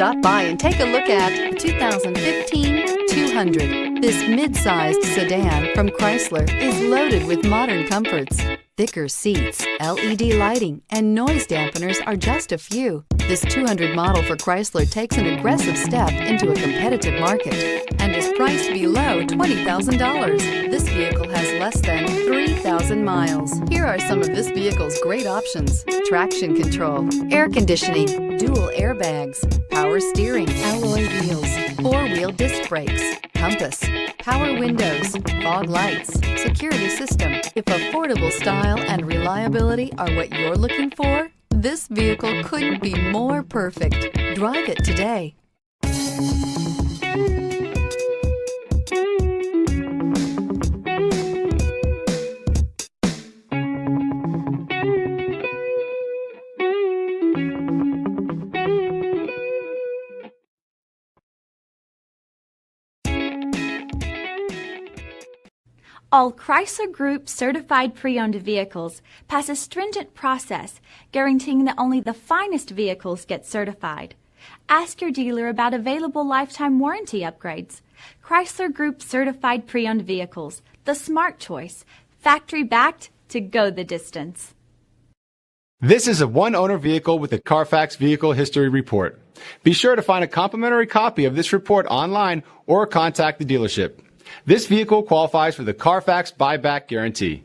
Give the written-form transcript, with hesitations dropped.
Stop by and take a look at the 2015 200. This mid-sized sedan from Chrysler is loaded with modern comforts. Thicker seats, LED lighting, and noise dampeners are just a few. This 200 model for Chrysler takes an aggressive step into a competitive market and is priced below $20,000. This vehicle has less than 3,000 miles. Here are some of this vehicle's great options: traction control, air conditioning, dual airbags, power steering, alloy wheels, four-wheel disc brakes, compass, power windows, fog lights, security system. If affordable style and reliability are what you're looking for, this vehicle couldn't be more perfect. Drive it today. All Chrysler Group certified pre-owned vehicles pass a stringent process guaranteeing that only the finest vehicles get certified. Ask your dealer about available lifetime warranty upgrades. Chrysler Group certified pre-owned vehicles, the smart choice, factory backed to go the distance. This is a one-owner vehicle with a Carfax Vehicle History Report. Be sure to find a complimentary copy of this report online or contact the dealership. This vehicle qualifies for the Carfax Buyback Guarantee.